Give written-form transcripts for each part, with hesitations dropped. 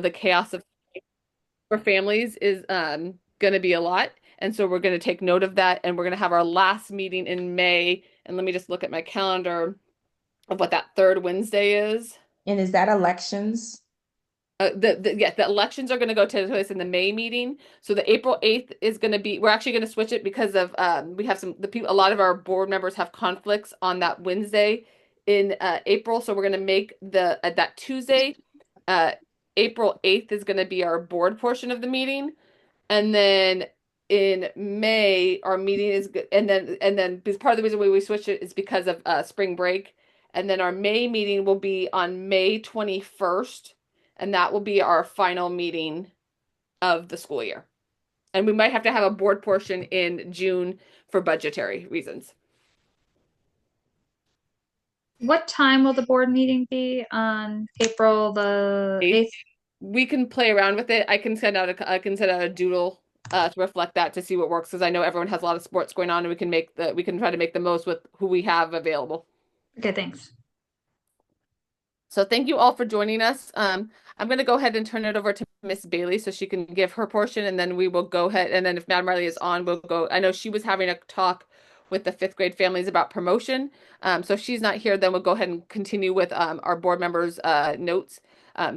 the chaos of for families is going to be a lot. And so we're going to take note of that. And we're going to have our last meeting in May. And let me just look at my calendar of what that third Wednesday is. And is that elections? The elections are going to go take place in the May meeting. So the April 8th is going to be, we're actually going to switch it because of we have some the people, a lot of our board members have conflicts on that Wednesday in April. So we're going to make the that Tuesday, uh April 8th is going to be our board portion of the meeting. And then in May, our meeting is good. And then because part of the reason why we switched it is because of spring break. And then our May meeting will be on May 21st, and that will be our final meeting of the school year. And we might have to have a board portion in June for budgetary reasons. What time will the board meeting be on April the 8th. 8th? We can play around with it. I can send out a doodle to reflect that to see what works because I know everyone has a lot of sports going on and we can try to make the most with who we have available. Okay, thanks. So thank you all for joining us. I'm going to go ahead and turn it over to Miss Bailey so she can give her portion, and then we will go ahead. And then if Madam Riley is on, we'll go. I know she was having a talk with the fifth grade families about promotion. So if she's not here, then we'll go ahead and continue with our board members' notes.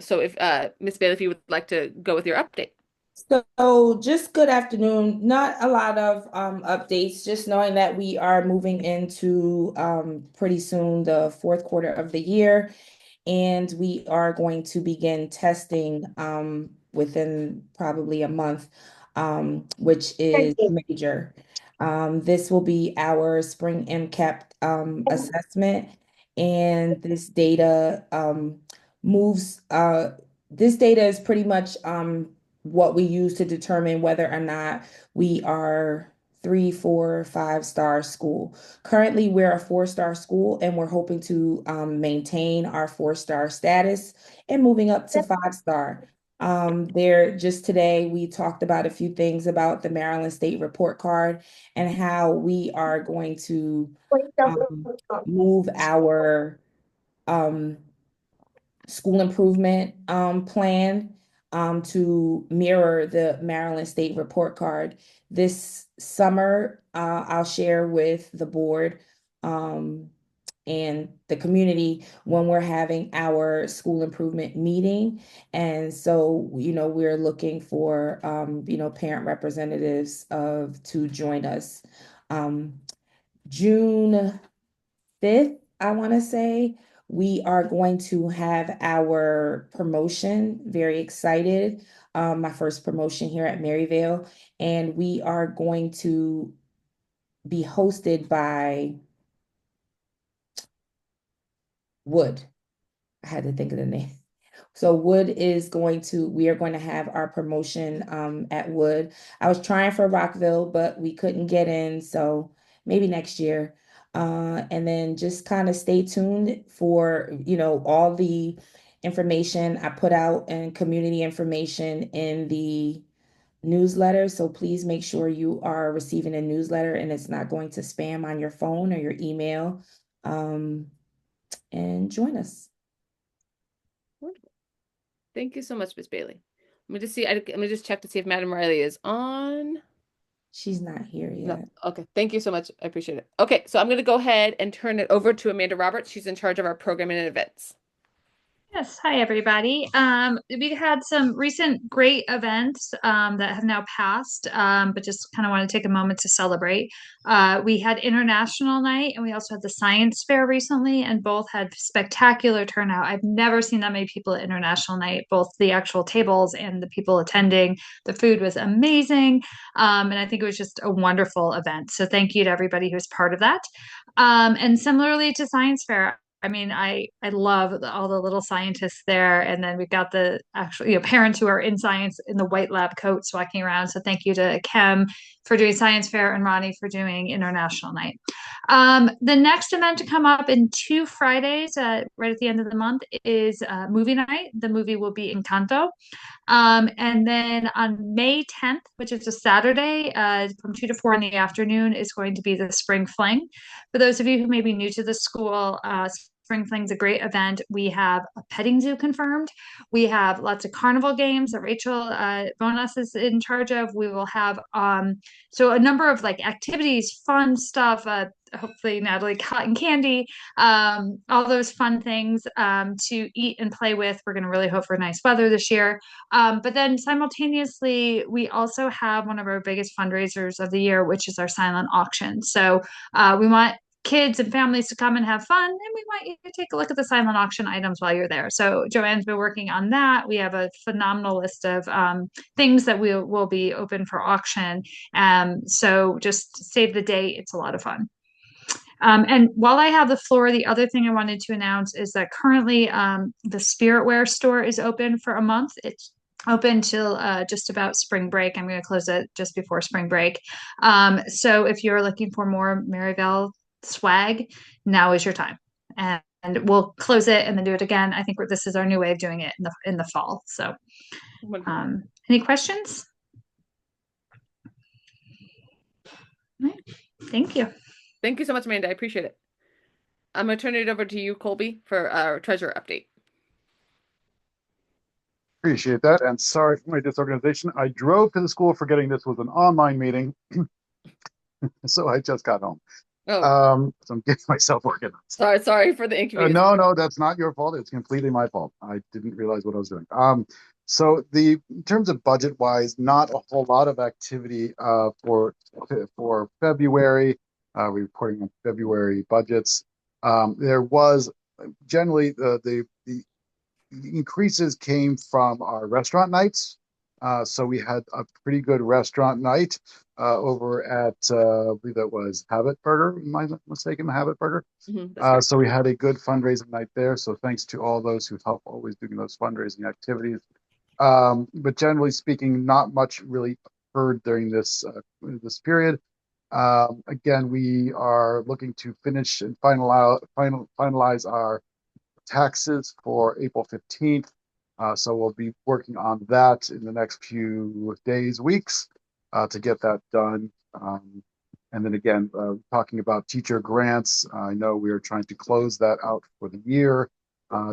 So if Miss Bailey, if you would like to go with your update. So just good afternoon. Not a lot of updates, just knowing that we are moving into pretty soon the fourth quarter of the year, and we are going to begin testing within probably a month, which is major. This will be our spring MCAP assessment, and moves. This data is pretty much what we use to determine whether or not we are 3, 4, 5 star school. Currently, we're a 4-star school, and we're hoping to maintain our 4-star status and moving up to 5-star. There just today we talked about a few things about the Maryland State Report Card and how we are going to move our um, school improvement plan to mirror the Maryland State Report Card. This summer, I'll share with the board and the community when we're having our school improvement meeting. And so, we're looking for, parent representatives to join us. June 5th, I want to say, we are going to have our promotion. Very excited. My first promotion here at Maryvale. And we are going to be hosted by Wood. I had to think of the name. So we are going to have our promotion at Wood. I was trying for Rockville, but we couldn't get in, so maybe next year. And then just kind of stay tuned for, all the information I put out and community information in the newsletter. So please make sure you are receiving a newsletter and it's not going to spam on your phone or your email. And join us. Thank you so much, Miss Bailey. Let me just see. Let me just check to see if Madam Riley is on. She's not here No. yet. Okay. Thank you so much. I appreciate it. Okay. So I'm going to go ahead and turn it over to Amanda Roberts. She's in charge of our programming and events. Yes, hi everybody. We had some recent great events that have now passed, but just kind of want to take a moment to celebrate. We had International Night and we also had the Science Fair recently, and both had spectacular turnout. I've never seen that many people at International Night, both the actual tables and the people attending. The food was amazing, and I think it was just a wonderful event. So thank you to everybody who's part of that. And similarly to Science Fair, I mean, I love all the little scientists there, and then we've got the actual parents who are in science in the white lab coats walking around. So thank you to Kim for doing Science Fair and Ronnie for doing International Night. The next event to come up in 2 Fridays, right at the end of the month, is movie night. The movie will be Encanto. And then on May 10th, which is a Saturday, from 2 to 4 in the afternoon, is going to be the Spring Fling. For those of you who may be new to the school, Spring Fling's a great event. We have a petting zoo confirmed. We have lots of carnival games that Rachel Bonas is in charge of. We will have so a number of like activities, fun stuff. Hopefully Natalie cotton candy, all those fun things to eat and play with. We're going to really hope for nice weather this year. But then simultaneously, we also have one of our biggest fundraisers of the year, which is our silent auction. So we want kids and families to come and have fun, and we want you to take a look at the silent auction items while you're there. So Joanne's been working on that. We have a phenomenal list of things that will be open for auction. So just save the date. It's a lot of fun. And while I have the floor, the other thing I wanted to announce is that currently the Spiritware store is open for a month. It's open till just about spring break. I'm going to close it just before spring break. So if you're looking for more Maryvale swag, now is your time. And we'll close it and then do it again. I think this is our new way of doing it in the fall. So, any questions? All right. Thank you. Thank you so much, Amanda. I appreciate it. I'm going to turn it over to you, Colby, for our treasurer update. Appreciate that. And sorry for my disorganization. I drove to the school forgetting this was an online meeting. So I just got home. Oh, so I'm getting myself organized. sorry for the inconvenience. No, that's not your fault. It's completely my fault. I didn't realize what I was doing. So in terms of budget wise, not a whole lot of activity for February. We're reporting on February budgets. There was generally the increases came from our restaurant nights. So we had a pretty good restaurant night over at, I believe that was Habit Burger. Am I not mistaken? Habit Burger. So we had a good fundraising night there. So thanks to all those who help always doing those fundraising activities. But generally speaking, not much really occurred during this period. Again, we are looking to finish and finalize our taxes for April 15th. So we'll be working on that in the next few days, weeks, to get that done. And then again, talking about teacher grants, I know we are trying to close that out for the year.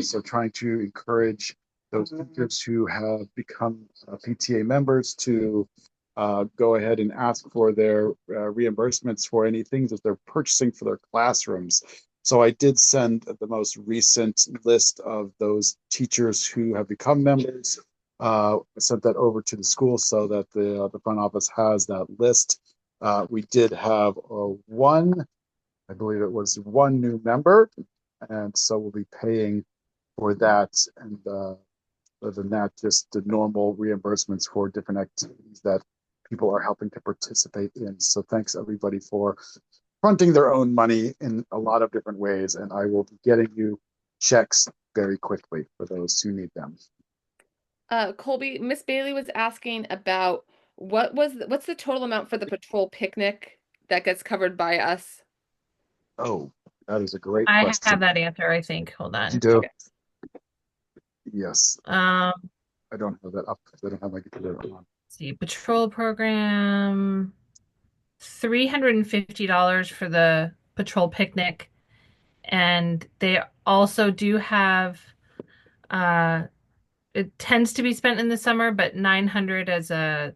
So trying to encourage those teachers who have become PTA members to go ahead and ask for their reimbursements for any things that they're purchasing for their classrooms. So I did send the most recent list of those teachers who have become members. I sent that over to the school so that the front office has that list. We did have I believe it was one new member, and so we'll be paying for that. And other than that, just the normal reimbursements for different activities that people are helping to participate in. So thanks everybody for fronting their own money in a lot of different ways, and I will be getting you checks very quickly for those who need them. Colby, Miss Bailey was asking about what's the total amount for the patrol picnic that gets covered by us? Oh, that is a great I question. have that answer, I think. Hold on. You do? Okay. Yes. Um, I don't have that up because I don't have my computer on. let's see, patrol program, $350 for the patrol picnic. And they also do have it tends to be spent in the summer, but 900 as a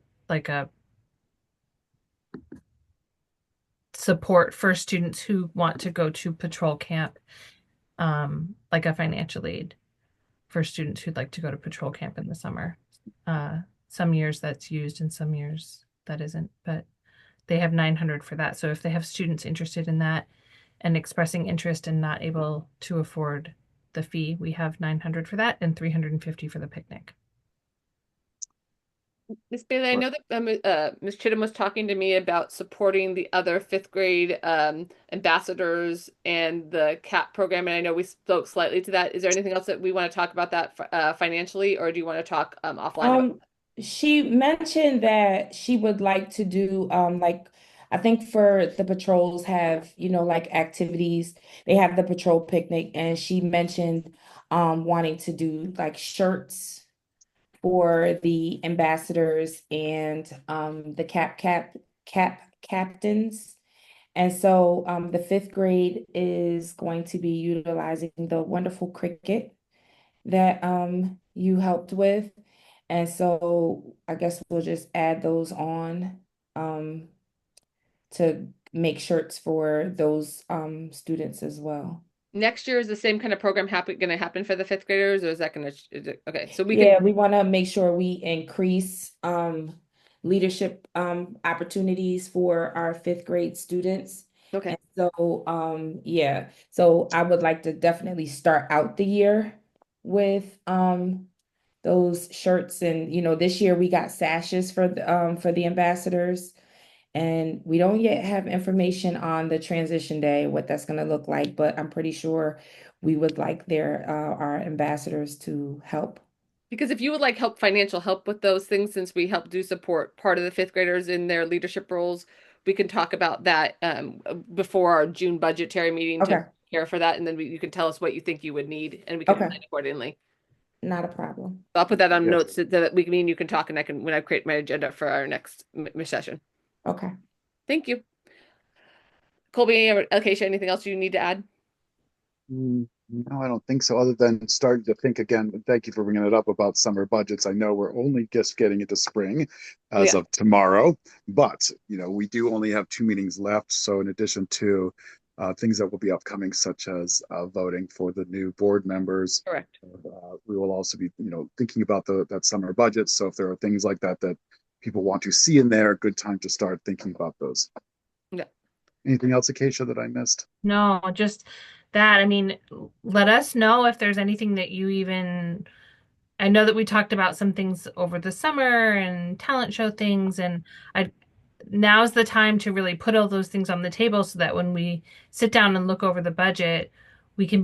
support for students who want to go to patrol camp, like a financial aid for students who'd like to go to patrol camp in the summer. Some years that's used and some years that isn't, but they have 900 for that. So if they have students interested in that and expressing interest and not able to afford the fee, we have 900 for that and 350 for the picnic. Miss Bailey, I know that Miss Chittum was talking to me about supporting the other fifth grade ambassadors and the CAP program, and I know we spoke slightly to that. Is there anything else that we want to talk about that financially, or do you want to talk offline? She mentioned that she would like to do like I think for the patrols have, like activities. They have the patrol picnic, and she mentioned wanting to do like shirts for the ambassadors and the cap captains. And so the fifth grade is going to be utilizing the wonderful Cricut that you helped with. And so I guess we'll just add those on to make shirts for those students as well. Next year is the same kind of program going to happen for the fifth graders, or is that going to, okay, so we can, Yeah, we want to make sure we increase leadership opportunities for our fifth grade students. okay. And so yeah, so I would like to definitely start out the year with those shirts. And this year we got sashes for the ambassadors. And we don't yet have information on the transition day, what that's going to look like, but I'm pretty sure we would like our ambassadors to help. Because if you would like financial help with those things, since we help do support part of the fifth graders in their leadership roles, we can talk about that before our June budgetary meeting to Okay, care for that, and then you can tell us what you think you would need, and we can okay, plan accordingly. not a problem. I'll put that on Yes. notes so that we can, me and you can talk, and I can when I create my agenda for our next session. Okay. Thank you, Colby or Acacia. Anything else you need to add? No, I don't think so, other than starting to think again. Thank you for bringing it up about summer budgets. I know we're only just getting into spring as Yeah, of tomorrow, but we do only have 2 meetings left. So in addition to things that will be upcoming, such as voting for the new board members, correct. we will also be, thinking about that summer budget. So if there are things like that that people want to see in there, good time to start thinking about those. Yeah. Anything else, Acacia, that I missed? No, just that. I mean, let us know if there's anything that you even. I know that we talked about some things over the summer and talent show things, and I now's the time to really put all those things on the table so that when we sit down and look over the budget, we can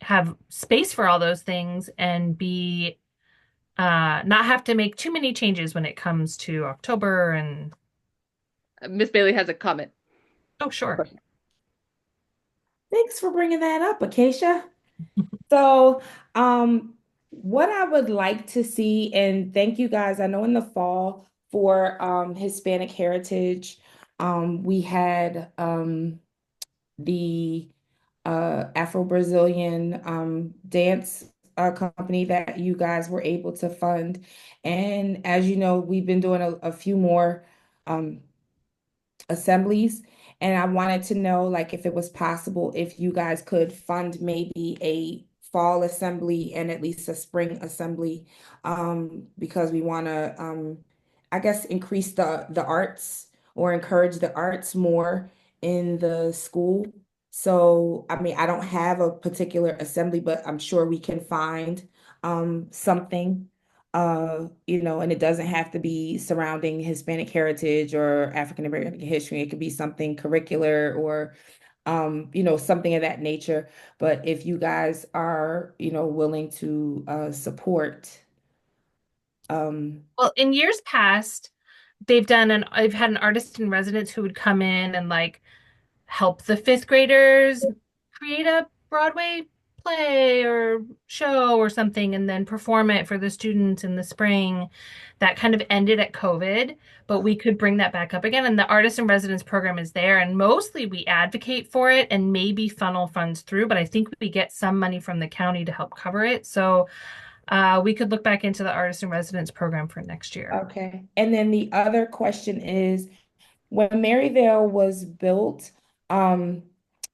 have space for all those things and be not have to make too many changes when it comes to October and Miss Bailey has a comment. oh, sure. Thanks for bringing that up, Acacia. So, what I would like to see, and thank you guys, I know in the fall for Hispanic Heritage, we had the Afro-Brazilian dance company that you guys were able to fund. And as you know, we've been doing a few more um, assemblies. And I wanted to know, like, if it was possible, if you guys could fund maybe a fall assembly and at least a spring assembly, because we want to, I guess, increase the arts or encourage the arts more in the school. So, I mean, I don't have a particular assembly, but I'm sure we can find something and it doesn't have to be surrounding Hispanic heritage or African American history. It could be something curricular or, something of that nature. But if you guys are, willing to support, Well, in years past, I've had an artist in residence who would come in and like help the fifth graders create a Broadway play or show or something and then perform it for the students in the spring. That kind of ended at COVID, but we could bring that back up again. And the artist in residence program is there, and mostly we advocate for it and maybe funnel funds through, but I think we get some money from the county to help cover it. So we could look back into the artist in residence program for next year. okay. And then the other question is, when Maryvale was built,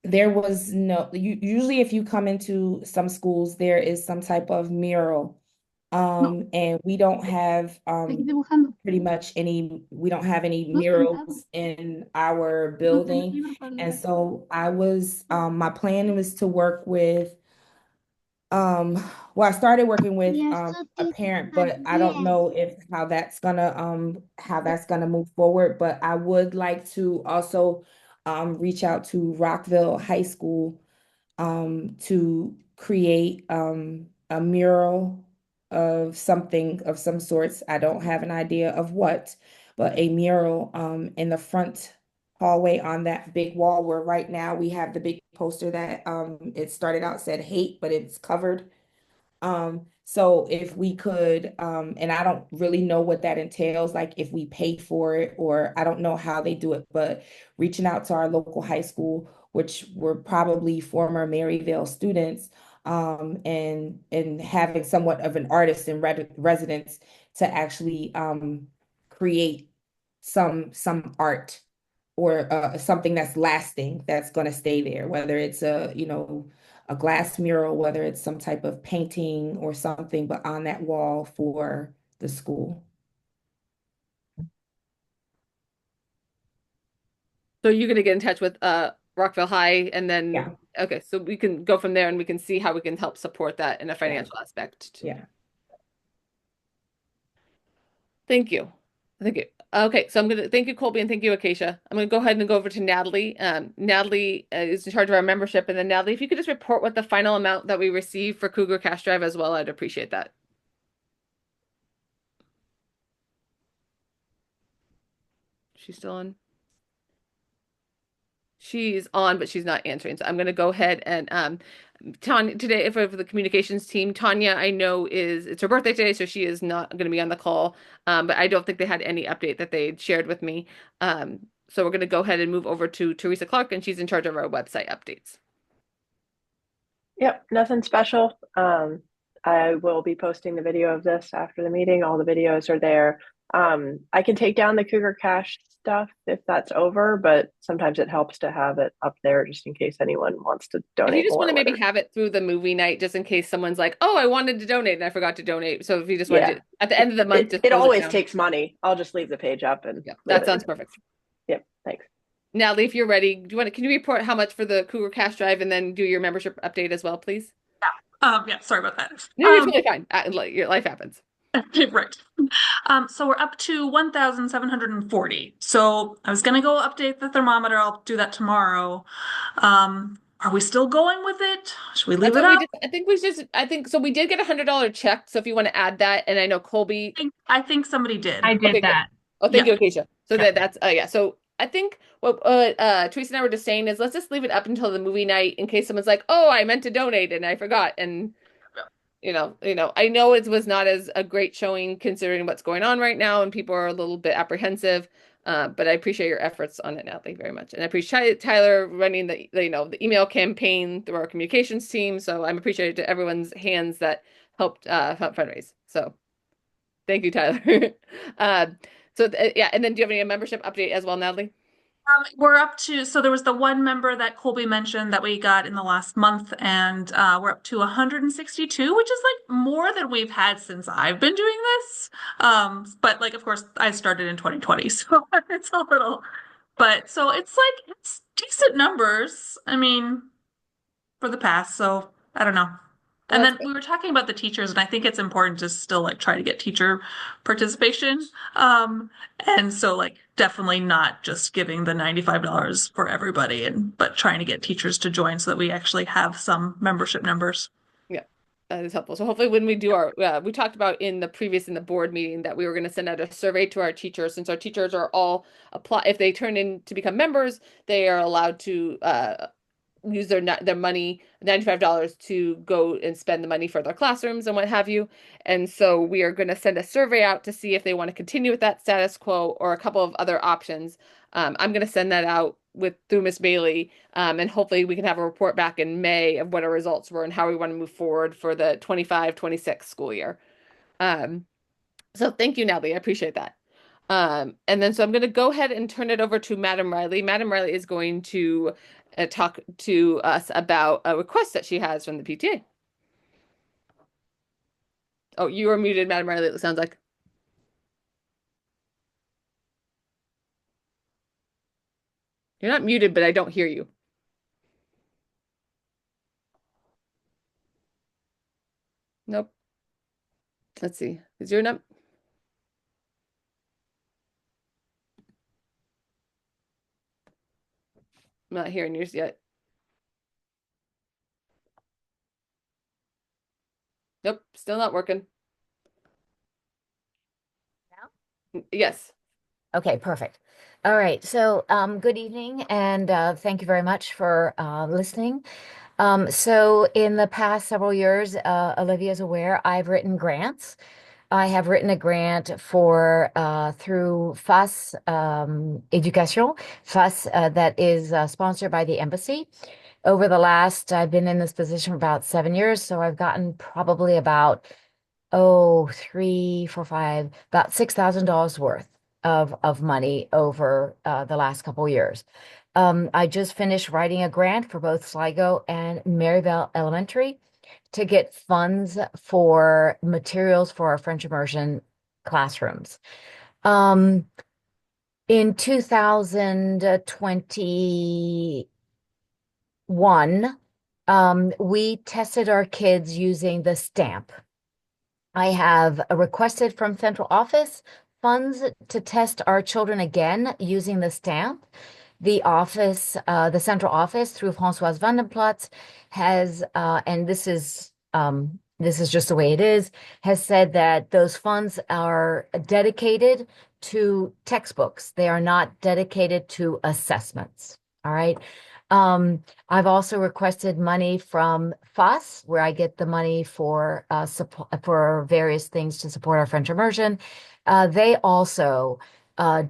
there was usually if you come into some schools, there is some type of mural. And we don't have we don't have any murals in our building. And so my plan was to work with well, I started working with a parent, but I don't know if how that's gonna move forward. But I would like to also reach out to Rockville High School to create a mural of something of some sorts. I don't have an idea of what, but a mural in the front hallway on that big wall where right now we have the big poster that it started out said hate, but it's covered. So if we could, and I don't really know what that entails, like if we pay for it, or I don't know how they do it, but reaching out to our local high school, which were probably former Maryvale students, and having somewhat of an artist in residence to actually create some art or something that's lasting, that's going to stay there, whether it's a glass mural, whether it's some type of painting or something, but on that wall for the school. So you're gonna get in touch with Rockville High and Yeah, then okay, so we can go from there and we can see how we can help support that in a yeah, financial aspect too. yeah. Thank you. Thank you. Okay, so I'm gonna thank you, Colby, and thank you, Acacia. I'm gonna go ahead and go over to Natalie. Natalie is in charge of our membership, and then Natalie, if you could just report what the final amount that we received for Cougar Cash Drive as well, I'd appreciate that. She's still on. She's on, but she's not answering. So I'm going to go ahead and Tanya today for the communications team. Tanya, I know it's her birthday today, so she is not going to be on the call. But I don't think they had any update that they had shared with me. So we're going to go ahead and move over to Teresa Clark, and she's in charge of our website updates. Yep, nothing special. I will be posting the video of this after the meeting. All the videos are there. I can take down the Cougar Cash stuff if that's over, but sometimes it helps to have it up there just in case anyone wants to If you donate just more want or to maybe whatever. have it through the movie night, just in case someone's like, "Oh, I wanted to donate and I forgot to donate." So if you just wanted Yeah, to, at the end of the month, just it close it always down. takes money. I'll just leave the page up and Yeah, leave that it. sounds perfect. Yep, thanks. Natalie, if you're ready, can you report how much for the Cougar Cash Drive and then do your membership update as well, please? Yeah, sorry about that. No, you're totally fine. Your life happens. Right. So we're up to 1,740. So I was gonna go update the thermometer. I'll do that tomorrow. Are we still going with it? Should we That's leave it what we up? just, I think so. We did get $100 check. So if you want to add that, and I know Colby, I think somebody did. I okay, did good. that. Oh, thank Yeah. you, Acacia. So Yeah. that's, yeah. So I think what Teresa and I were just saying is let's just leave it up until the movie night in case someone's like, oh, I meant to donate and I forgot. And I know it was not as a great showing considering what's going on right now, and people are a little bit apprehensive. But I appreciate your efforts on it, Natalie, very much, and I appreciate Tyler running the email campaign through our communications team. So I'm appreciative to everyone's hands that help fundraise. So thank you, Tyler. uh, yeah, and then do you have any membership update as well, Natalie? We're up to, so there was the one member that Colby mentioned that we got in the last month, and we're up to 162, which is like more than we've had since I've been doing this. But like, of course, I started in 2020, so it's a little, but so it's decent numbers. I mean, for the past, so I don't know. Well, And that's then good. we were talking about the teachers, and I think it's important to still like try to get teacher participation. Um, and so like definitely not just giving the $95 for everybody but trying to get teachers to join so that we actually have some membership numbers. Yeah, that is helpful. So hopefully when we do we talked about in the board meeting that we were going to send out a survey to our teachers, since our teachers are all apply if they turn in to become members, they are allowed to use their money, $95 to go and spend the money for their classrooms and what have you. And so we are going to send a survey out to see if they want to continue with that status quo or a couple of other options. I'm going to send that out through Miss Bailey, and hopefully we can have a report back in May of what our results were and how we want to move forward for the 25-26 school year. So thank you, Natalie. I appreciate that. And then so I'm going to go ahead and turn it over to Madam Riley. Madam Riley is going to talk to us about a request that she has from the PTA. Oh, you are muted, Madam Riley, it sounds like. You're not muted, but I don't hear you. Nope. Let's see. Is your not? I'm not hearing yours yet. Nope, still not working. Yes. Okay, perfect. All right. So, good evening, and thank you very much for listening. So in the past several years, Olivia's aware, I've written grants. I have written a grant for through FAS Education, FAS that is sponsored by the embassy. Over the last, I've been in this position for about 7 years, so I've gotten probably about three, four, five, about $6,000 worth of money over the last couple of years. I just finished writing a grant for both Sligo and Maryvale Elementary to get funds for materials for our French immersion classrooms. Um, in 2021, we tested our kids using the stamp. I have requested from central office funds to test our children again using the stamp. The office, the central office through Françoise Vandenplatz has, and this is just the way it is, has said that those funds are dedicated to textbooks. They are not dedicated to assessments. All right. I've also requested money from FAS, where I get the money for support for various things to support our French immersion. They also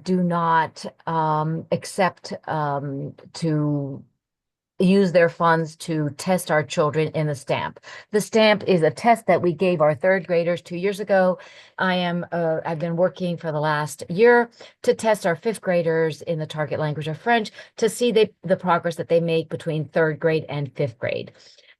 do not accept to use their funds to test our children in the stamp. The stamp is a test that we gave our third graders 2 years ago. I've been working for the last year to test our fifth graders in the target language of French to see the progress that they make between third grade and fifth grade.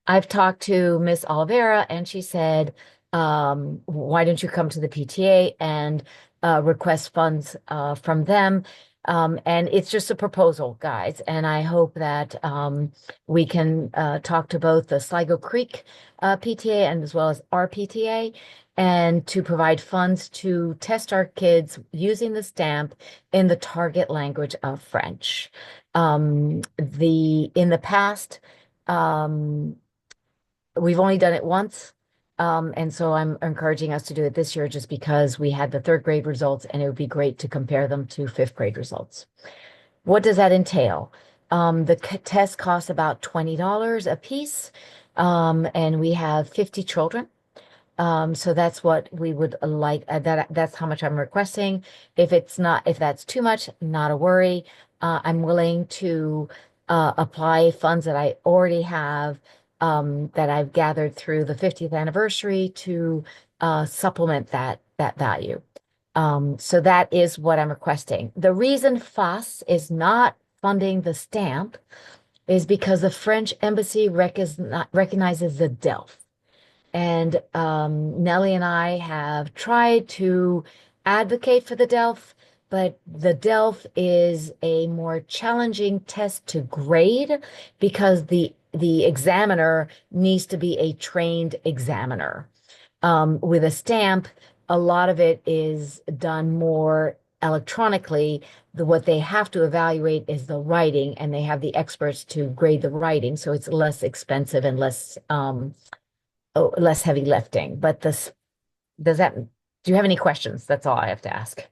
I've talked to Miss Oliveira and she said, why don't you come to the PTA and request funds from them? And it's just a proposal, guys. And I hope that we can talk to both the Sligo Creek PTA and as well as our PTA and to provide funds to test our kids using the stamp in the target language of French. In the past, um, we've only done it once. And so I'm encouraging us to do it this year just because we had the third grade results and it would be great to compare them to fifth grade results. What does that entail? The test costs about $20 a piece, and we have 50 children. So that's what we would like. That's how much I'm requesting. If that's too much, not a worry. I'm willing to apply funds that I already have that I've gathered through the 50th anniversary to supplement that value. So that is what I'm requesting. The reason FAS is not funding the stamp is because the French embassy recognizes the DELF. And Nellie and I have tried to advocate for the DELF, but the DELF is a more challenging test to grade because the examiner needs to be a trained examiner. With a stamp, a lot of it is done more electronically. What they have to evaluate is the writing, and they have the experts to grade the writing, so it's less expensive and less heavy lifting. But do you have any questions? That's all I have to ask.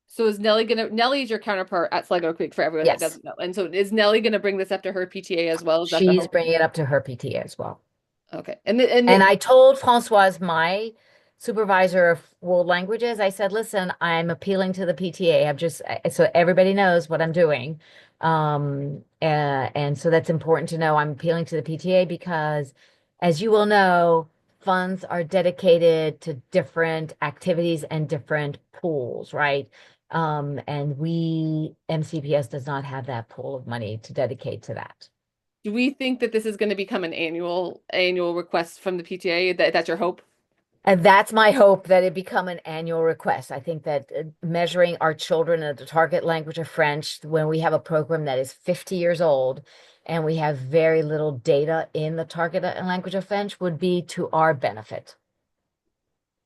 So is Nellie is your counterpart at Sligo Creek for everyone that Yes, doesn't know. And so is Nellie going to bring this up to her PTA as well? Is that the she's hope? bringing it up to her PTA as well. Okay. And I told Francoise, my supervisor of world languages, I said, listen, I'm appealing to the PTA. So everybody knows what I'm doing. And so that's important to know. I'm appealing to the PTA because, as you will know, funds are dedicated to different activities and different pools, right? And MCPS does not have that pool of money to dedicate to that. Do we think that this is going to become an annual request from the PTA? That's your hope? And that's my hope that it become an annual request. I think that measuring our children in the target language of French, when we have a program that is 50 years old and we have very little data in the target language of French, would be to our benefit.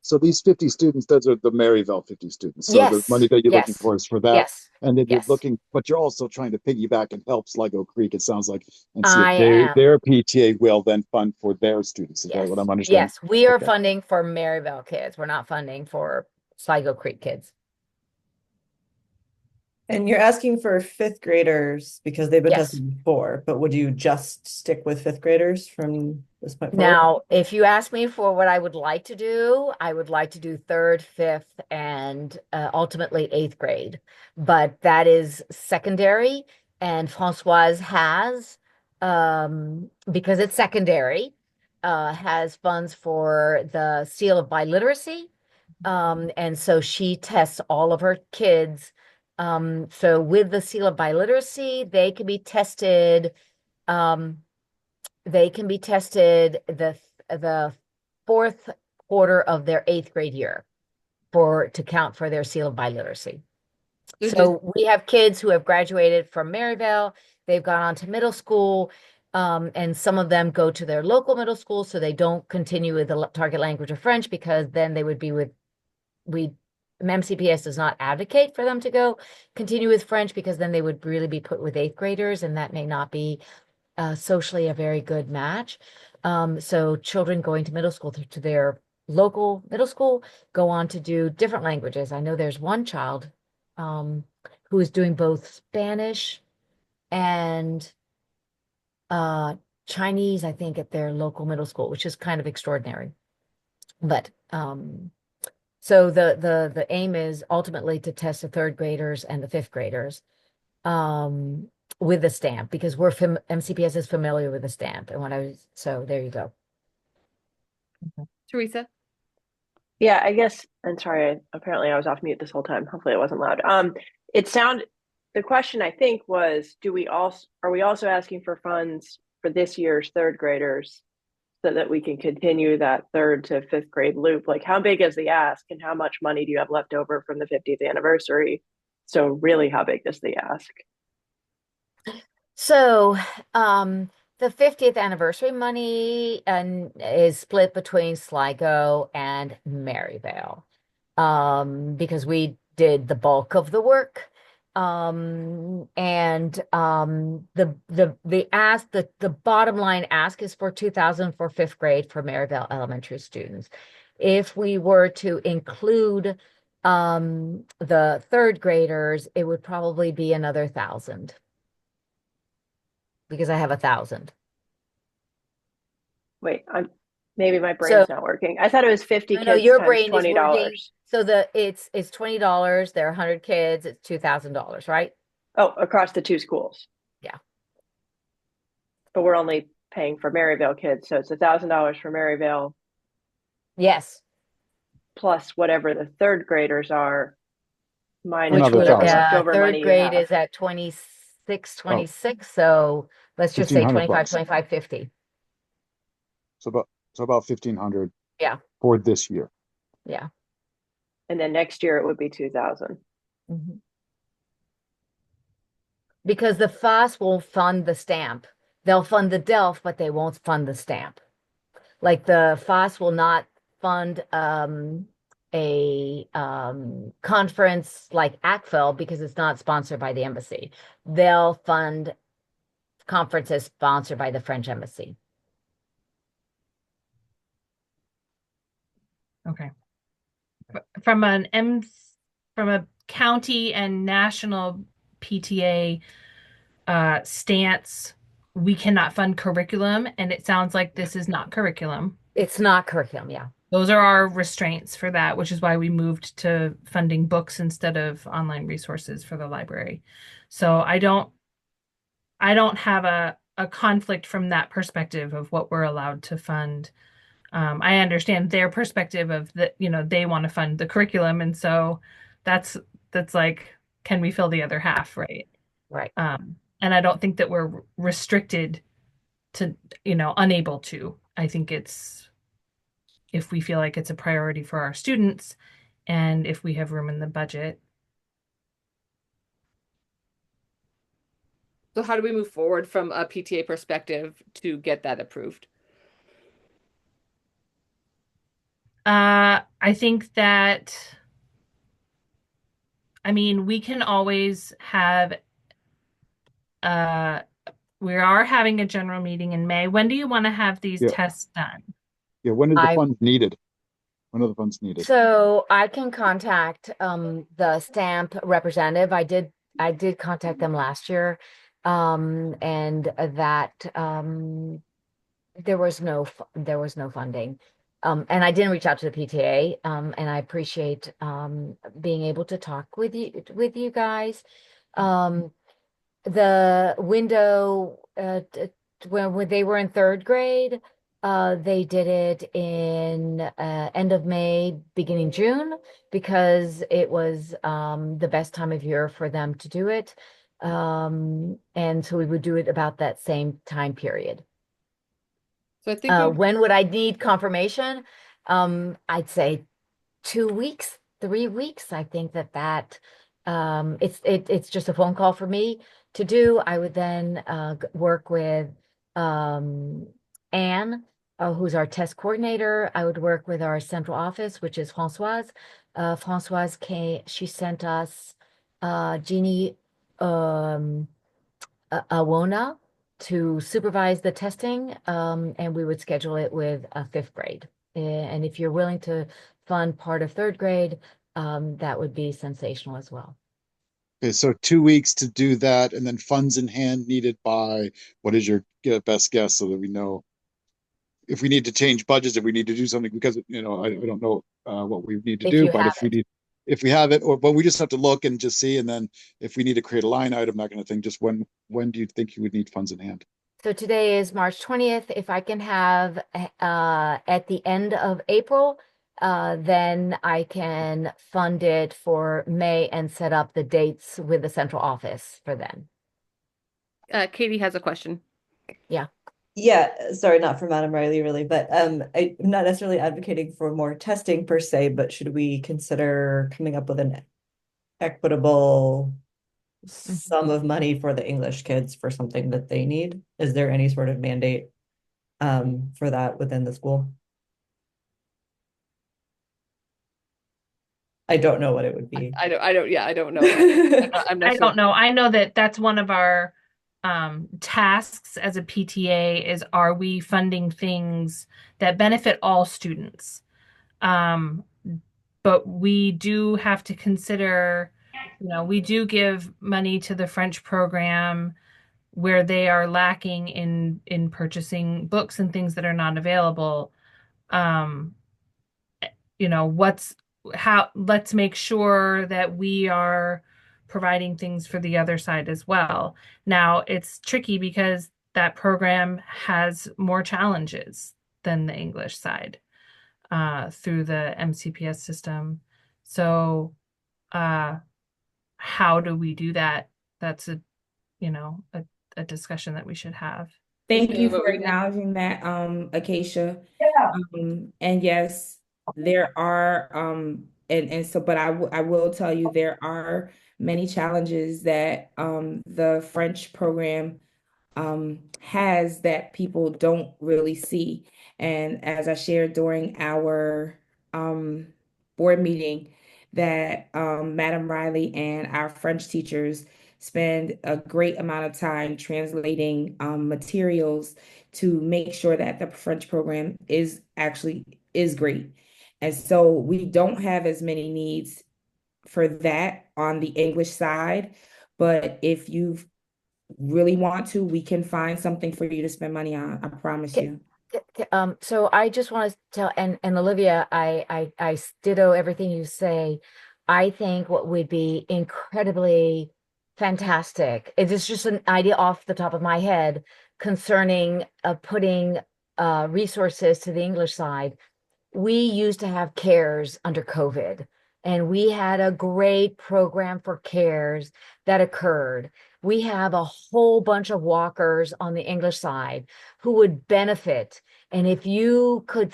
So these 50 students, those are the Maryvale 50 students. So the Yes, money that you're looking yes, for is for that. yes, And then you're yes. looking, but you're also trying to piggyback and help Sligo Creek, it sounds like, and see if I am. their PTA will then fund for their students. Is that what Yes, I'm understanding? yes. We are Okay. funding for Maryvale kids. We're not funding for Sligo Creek kids. And you're asking for fifth graders because they've been Yes. tested before, but would you just stick with fifth graders from this point forward? Now, if you ask me for what I would like to do, I would like to do third, fifth, and ultimately eighth grade. But that is secondary, and Françoise has, because it's secondary, has funds for the seal of biliteracy. And so she tests all of her kids. So with the seal of biliteracy, um, they can be tested the fourth quarter of their eighth grade year to count for their seal of biliteracy. So we have kids who have graduated from Maryvale, they've gone on to middle school, and some of them go to their local middle school, so they don't continue with the target language of French because then they would be MCPS does not advocate for them to continue with French because then they would really be put with eighth graders, and that may not be socially a very good match. So children going to middle school to their local middle school go on to do different languages. I know there's one child who is doing both Spanish and Chinese, I think, at their local middle school, which is kind of extraordinary. But so the aim is ultimately to test the third graders and the fifth graders with the stamp because MCPS is familiar with the stamp. And so there you go. Teresa? Yeah, I guess, and sorry, apparently I was off mute this whole time. Hopefully it wasn't loud. The question I think was, are we also asking for funds for this year's third graders so that we can continue that third to fifth grade loop? Like, how big is the ask and how much money do you have left over from the 50th anniversary? So really, how big is the ask? So the 50th anniversary money is split between Sligo and Maryvale because we did the bulk of the work. The bottom line ask is for 2,000 for fifth grade for Maryvale elementary students. If we were to include the third graders, it would probably be another 1,000 because I have 1,000. Wait, maybe my brain's not working. I thought it was 50 kids your times brain is $20. working. So it's $20. There are 100 kids. It's $2,000, right? Oh, across the two schools. Yeah. But we're only paying for Maryvale kids, so it's $1,000 for Maryvale. Yes. Plus whatever the third graders are, minus Another whatever 1,000. leftover Third money you grade have. is at 26. So let's just say 1,500 25, bucks. 25, 50. So about 1,500. Yeah. For this year. Yeah. And then next year it would be 2,000. Mhm. Because the FOSS will fund the stamp. They'll fund the DELF, but they won't fund the stamp. Like the FOSS will not fund a conference like ACFL because it's not sponsored by the embassy. They'll fund conferences sponsored by the French embassy. Okay. From a county and national PTA stance, we cannot fund curriculum, and it sounds like this is not curriculum. It's not curriculum, yeah. Those are our restraints for that, which is why we moved to funding books instead of online resources for the library. So I don't have a conflict from that perspective of what we're allowed to fund. I understand their perspective of that, they want to fund the curriculum. And so that's like, can we fill the other half, right? Right. And I don't think that we're restricted to, unable to. I think it's if we feel like it's a priority for our students and if we have room in the budget. So how do we move forward from a PTA perspective to get that approved? I think that, we can always have, we are having a general meeting in May. When do you want to have these tests done? Yeah, when is the funds needed? When are the funds needed? So I can contact the stamp representative. I did I did contact them last year, and that there was no funding. And I didn't reach out to the PTA, and I appreciate being able to talk with you guys. Um, the window when they were in third grade, they did it in end of May, beginning June, because it was the best time of year for them to do it. And so we would do it about that same time period. So I think When would I need confirmation? I'd say 2 weeks, 3 weeks. I think that it's just a phone call for me to do. I would then work with um, Anne, who's our test coordinator. I would work with our central office, which is Françoise. Françoise came, she sent us Jeannie um, Awona to supervise the testing, and we would schedule it with fifth grade. And if you're willing to fund part of third grade, that would be sensational as well. Okay, so 2 weeks to do that, and then funds in hand needed by, what is your best guess so that we know if we need to change budgets, if we need to do something, because I don't know what we need to If do, you but have it. if we have it, but we just have to look and just see, and then if we need to create a line item, that kind of thing, just when do you think you would need funds in hand? So today is March 20th. If I can have at the end of April, then I can fund it for May and set up the dates with the central office for then. Katie has a question. Yeah. Yeah, sorry, not for Madam Riley really, but I'm not necessarily advocating for more testing per se, but should we consider coming up with an equitable sum of money for the English kids for something that they need? Is there any sort of mandate for that within the school? I don't know what it would be. Yeah, I don't know. I'm not I sure. don't know. I know that that's one of our tasks as a PTA is, are we funding things that benefit all students? But we do have to consider, we do give money to the French program where they are lacking in purchasing books and things that are not available. Um, what's how let's make sure that we are providing things for the other side as well. Now, it's tricky because that program has more challenges than the English side through the MCPS system. So, how do we do that? That's a discussion that we should have. Thank you But for acknowledging that, Acacia. And yes, there are, and so, but I will tell you there are many challenges that the French program has that people don't really see. And as I shared during our board meeting, that Madam Riley and our French teachers spend a great amount of time translating materials to make sure that the French program is great. And so we don't have as many needs for that on the English side. But if you really want to, we can find something for you to spend money on. I promise you. So I just want to tell, and Olivia, I ditto everything you say. I think what would be incredibly fantastic, it is just an idea off the top of my head concerning putting resources to the English side. We used to have CARES under COVID, and we had a great program for CARES that occurred. We have a whole bunch of walkers on the English side who would benefit. And if you could,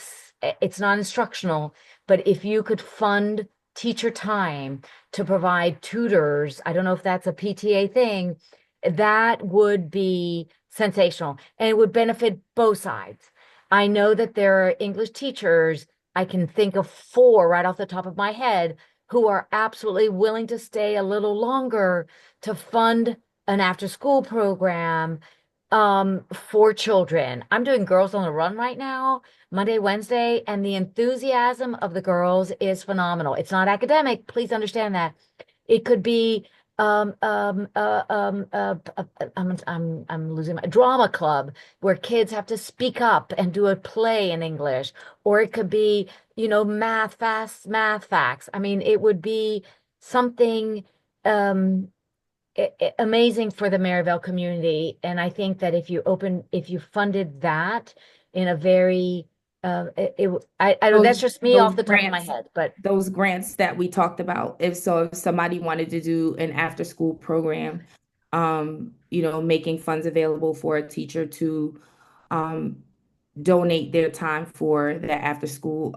it's not instructional, but if you could fund teacher time to provide tutors, I don't know if that's a PTA thing, that would be sensational and it would benefit both sides. I know that there are English teachers, I can think of four right off the top of my head, who are absolutely willing to stay a little longer to fund an after school program for children. I'm doing Girls on the Run right now, Monday, Wednesday, and the enthusiasm of the girls is phenomenal. It's not academic, please understand that. It could be I'm losing my drama club where kids have to speak up and do a play in English, or it could be, math facts. I mean, it would be something um amazing for the Maryvale community. And I think that if you funded that in a very, that's Those just me those off the top of my grants, head, but those grants that we talked about. If somebody wanted to do an after school program, making funds available for a teacher to um donate their time for that after school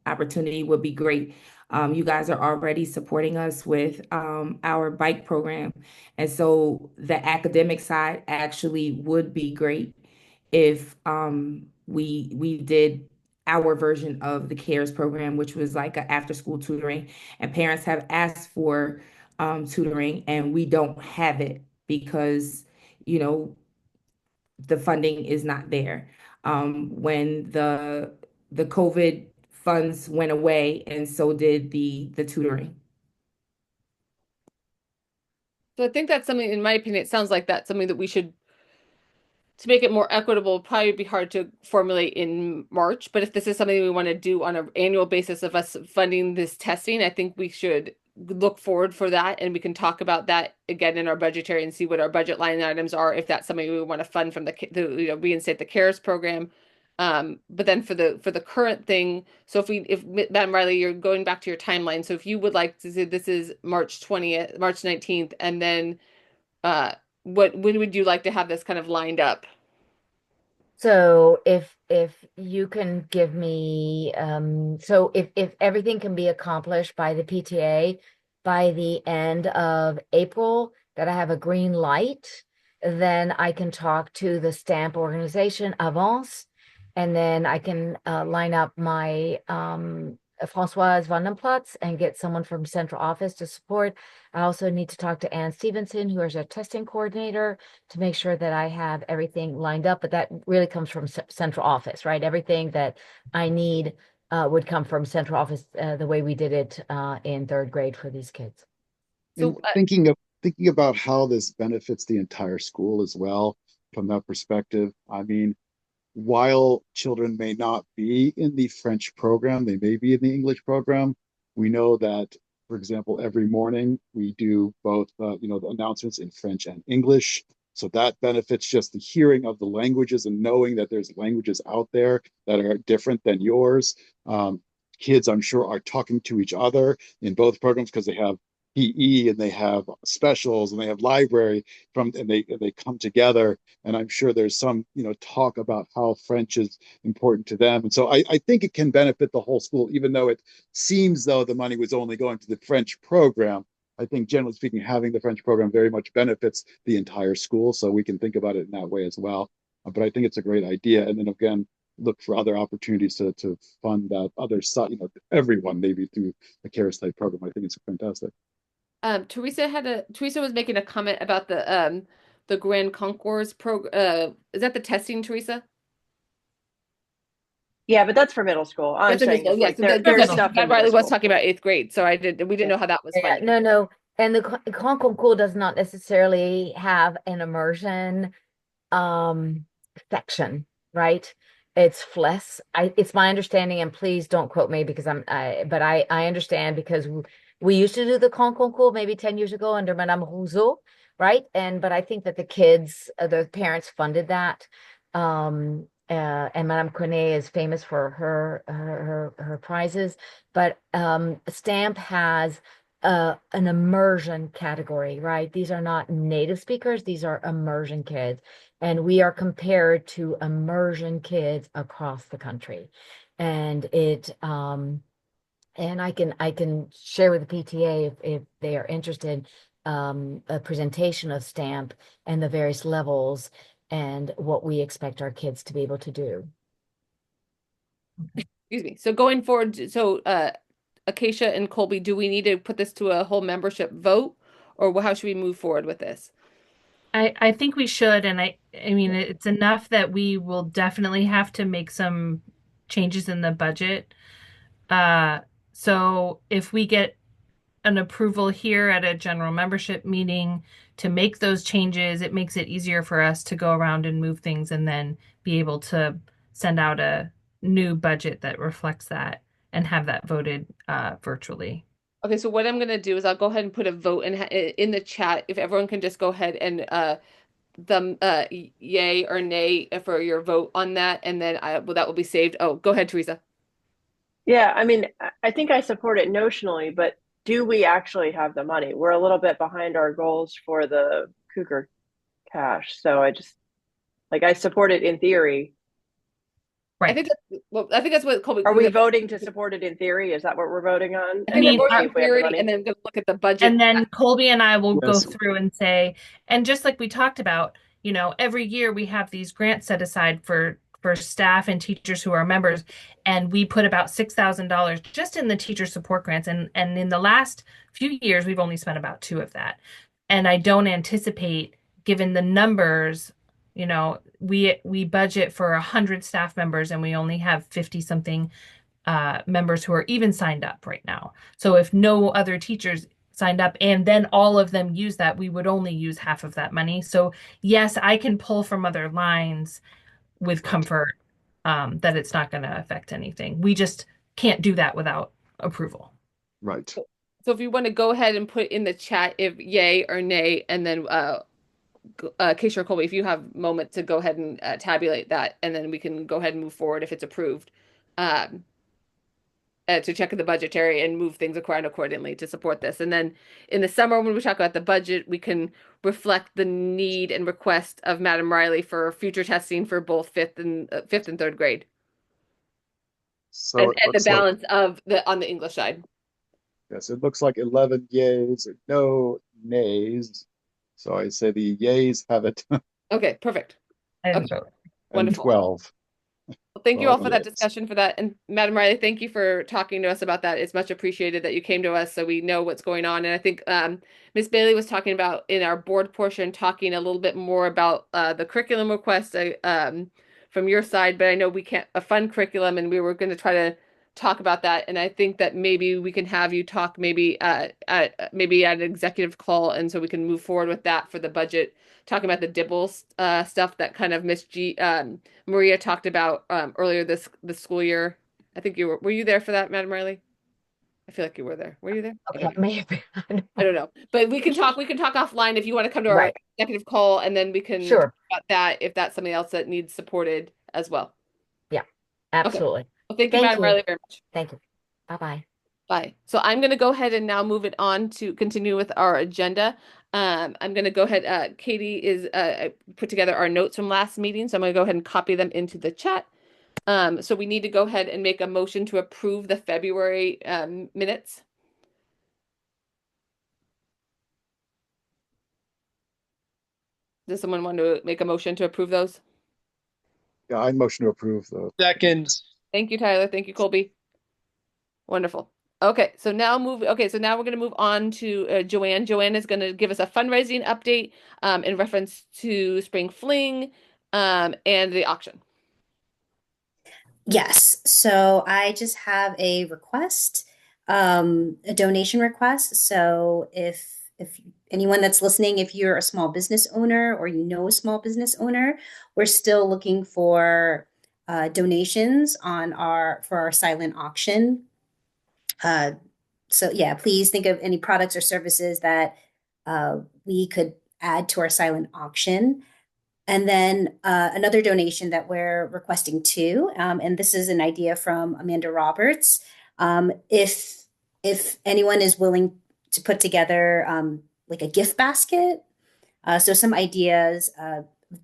opportunity would be great. You guys are already supporting us with our bike program. And so the academic side actually would be great if we did our version of the CARES program, which was like an after school tutoring. And parents have asked for tutoring, and we don't have it because, you know, the funding is not there. When the COVID funds went away, and so did the tutoring. So I think that's something, in my opinion, it sounds like that's something that we should, to make it more equitable, probably be hard to formulate in March. But if this is something we want to do on an annual basis of us funding this testing, I think we should look forward for that, and we can talk about that again in our budgetary and see what our budget line items are, if that's something we want to fund from reinstate the CARES program. But then for the current thing, so if Madam Riley, you're going back to your timeline. So if you would like to say this is March 20th, March 19th, and then uh when would you like to have this kind of lined up? so if you can give me so if everything can be accomplished by the PTA by the end of April, that I have a green light, then I can talk to the stamp organization Avance, and then I can line up my Françoise Vandenplatz and get someone from central office to support. I also need to talk to Ann Stevenson, who is our testing coordinator, to make sure that I have everything lined up. But that really comes from central office, right? Everything that I need would come from central office, the way we did it in third grade for these kids. And So thinking about how this benefits the entire school as well from that perspective. I mean, while children may not be in the French program, they may be in the English program. We know that, for example, every morning we do both, the announcements in French and English. So that benefits just the hearing of the languages and knowing that there's languages out there that are different than yours. Kids, I'm sure, are talking to each other in both programs because they have PE and they have specials and they have library and they come together, and I'm sure there's some talk about how French is important to them, and so I think it can benefit the whole school, even though it seems though the money was only going to the French program. I think generally speaking, having the French program very much benefits the entire school, so we can think about it in that way as well. But I think it's a great idea, and then again, look for other opportunities to fund that other side, everyone maybe through the CARES type program. I think it's fantastic. Teresa was making a comment about the Grand Concours is that the testing, Teresa? Yeah, but that's for middle school. I'm That's in saying middle, just yeah. like So the, there's that's, middle. stuff Matt in middle Riley was school. talking about eighth grade, so we didn't Yeah. know how that was Yeah, funded. no. And the Concours does not necessarily have an immersion um section, right? It's less. It's my understanding, and please don't quote me because but I understand because we used to do the concours maybe 10 years ago under Madame Rousseau, right? But I think that the kids, the parents funded that. And Madame Cornet is famous for her prizes, but Stamp has an immersion category, right? These are not native speakers, these are immersion kids. And we are compared to immersion kids across the country. And I can share with the PTA if they are interested, a presentation of STAMP and the various levels and what we expect our kids to be able to do. Excuse me. So going forward, Acacia and Colby, do we need to put this to a whole membership vote, or how should we move forward with this? I think we should, and I mean it's enough that we will definitely have to make some changes in the budget. Uh, so if we get an approval here at a general membership meeting to make those changes, it makes it easier for us to go around and move things and then be able to send out a new budget that reflects that and have that voted virtually. Okay, so what I'm gonna do is I'll go ahead and put a vote in the chat. If everyone can just go ahead and yay or nay for your vote on that, and then that will be saved. Oh, go ahead, Teresa. Yeah, I mean, I think I support it notionally, but do we actually have the money? We're a little bit behind our goals for the Cougar cash. So I just like I support it in theory. I think I think that's what Colby. Are we voting to support it in theory? Is that what we're voting on? I think we're voting See in if we have the theory, money? and then going to look at the budget. And then Colby and I will go Yes. through and say, and just like we talked about, you know, every year we have these grants set aside for staff and teachers who are members, and we put about $6,000 just in the teacher support grants. And in the last few years, we've only spent about 2 of that. And I don't anticipate, given the numbers, you know, we budget for 100 staff members and we only have 50 something members who are even signed up right now. So if no other teachers signed up and then all of them use that, we would only use half of that money. So yes, I can pull from other lines with comfort that it's not going to affect anything. We just can't do that without approval. Right. So if you want to go ahead and put in the chat if yay or nay, and then Keisha or Colby, if you have a moment to go ahead and tabulate that, and then we can go ahead and move forward if it's approved. To check the budgetary and move things around accordingly to support this. And then in the summer, when we talk about the budget, we can reflect the need and request of Madam Riley for future testing for both fifth and third grade. So and it the looks like, balance of on the English side. yes, it looks like 11 yays and no nays. So I say the yays have it. Okay, perfect. I didn't Okay. vote. And Wonderful. 12. Well, thank you all for that yays. discussion for that. And Madam Riley, thank you for talking to us about that. It's much appreciated that you came to us so we know what's going on. And I think Ms. Bailey was talking about in our board portion, talking a little bit more about the curriculum request from your side, but I know we can't fund curriculum and we were going to try to talk about that. And I think that maybe we can have you talk maybe at an executive call, and so we can move forward with that for the budget, talking about the Dibble stuff that kind of Maria talked about earlier this school year. I think were you there for that, Madam Riley? I feel like you were there. Were you there? Okay, maybe. I don't know. But we can talk offline if you want to come to our Right. executive call, and then we can Sure. talk about that if that's something else that needs supported as well. Yeah, absolutely. Well, thank you, Thank Madam you. Riley, very much. Thank you. Bye-bye. Bye. So I'm going to go ahead and now move it on to continue with our agenda. I'm going to go ahead. Katie is put together our notes from last meeting, so I'm going to go ahead and copy them into the chat. So we need to go ahead and make a motion to approve the February minutes. Does someone want to make a motion to approve those? Yeah, I motion to approve the. Second. Thank you, Tyler. Thank you, Colby. Wonderful. Okay, so now we're going to move on to Joanne. Joanne is going to give us a fundraising update in reference to Spring Fling and the auction. Yes, so I just have a request, a donation request. So if anyone that's listening, if you're a small business owner or you know a small business owner, we're still looking for donations for our silent auction. So yeah, please think of any products or services that we could add to our silent auction. And then another donation that we're requesting too, and this is an idea from Amanda Roberts. If anyone is willing to put together like a gift basket, so some ideas,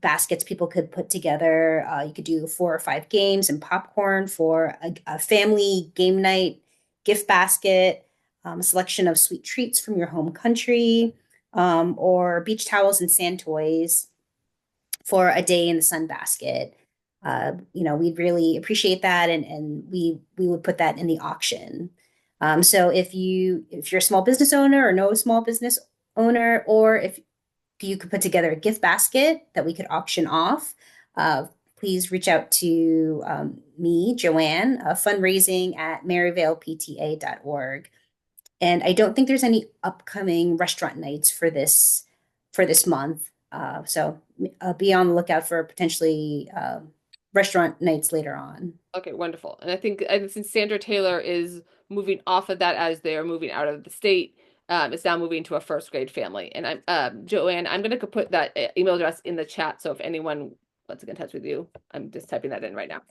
baskets people could put together. You could do 4 or 5 games and popcorn for a family game night gift basket, a selection of sweet treats from your home country, or beach towels and sand toys for a day in the sun basket. We'd really appreciate that, and we would put that in the auction. So if you're a small business owner or know a small business owner, or if you could put together a gift basket that we could auction off, please reach out to me, Joanne, fundraising at maryvalepta.org. And I don't think there's any upcoming restaurant nights for this month. So be on the lookout for potentially restaurant nights later on. Okay, wonderful. And I think, and since Sandra Taylor is moving off of that as they are moving out of the state, it's now moving to a first grade family. And I'm Joanne, I'm gonna put that email address in the chat. So if anyone wants to get in touch with you, I'm just typing that in right now.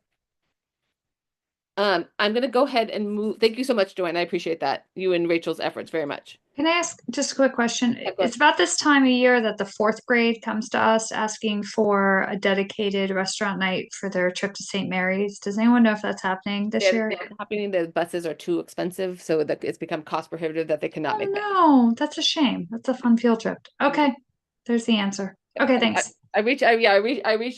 I'm gonna go ahead and move. Thank you so much, Joanne. I appreciate that. You and Rachel's efforts very much. Can I ask just a quick question? Yeah, go ahead. It's about this time of year that the fourth grade comes to us asking for a dedicated restaurant night for their trip to St. Mary's. Does anyone know if that's happening this It's year? not happening. The buses are too expensive, so that it's become cost prohibitive that they cannot Oh make that. no, that's a shame. That's a fun field trip. Okay, there's the answer. Okay, thanks. I reached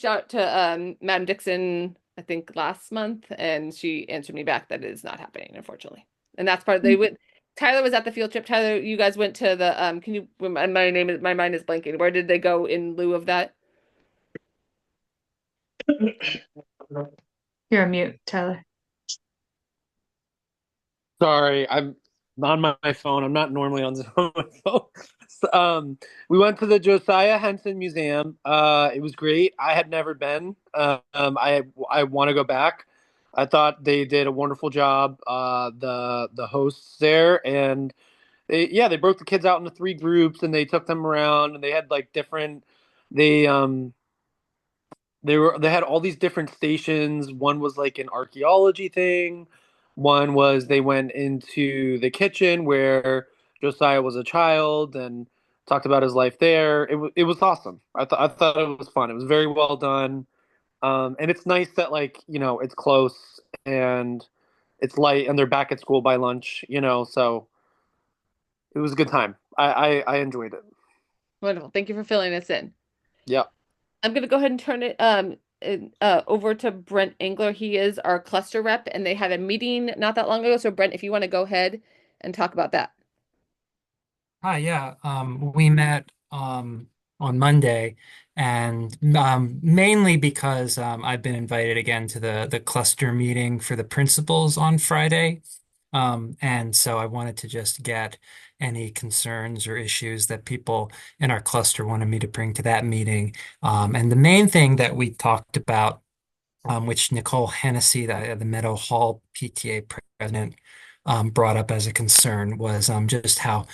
out to Madam Dixon, I think last month, and she answered me back that it is not happening, unfortunately. And that's part of, they went. Tyler was at the field trip. Tyler, you guys went to the can you my mind is blanking. Where did they go in lieu of that? You're on mute, Tyler. Sorry, I'm on my phone. I'm not normally on my phone. So, we went to the Josiah Henson Museum. It was great. I had never been. I want to go back. I thought they did a wonderful job. The hosts there, and they broke the kids out into three groups, and they took them around, and they had like different. They they had all these different stations. One was like an archaeology thing. One was they went into the kitchen where Josiah was a child and talked about his life there. It was awesome. I thought it was fun. It was very well done. And it's nice that like, it's close and it's light and they're back at school by lunch, so it was a good time. I enjoyed it. Wonderful. Thank you for filling us in. Yeah. I'm gonna go ahead and turn it over to Brent Engler. He is our cluster rep, and they had a meeting not that long ago. So Brent, if you want to go ahead and talk about that. Hi, yeah. We met on Monday, and mainly because I've been invited again to the cluster meeting for the principals on Friday. And so I wanted to just get any concerns or issues that people in our cluster wanted me to bring to that meeting. And the main thing that we talked about, which Nicole Hennessy, the Meadow Hall PTA president, brought up as a concern was just how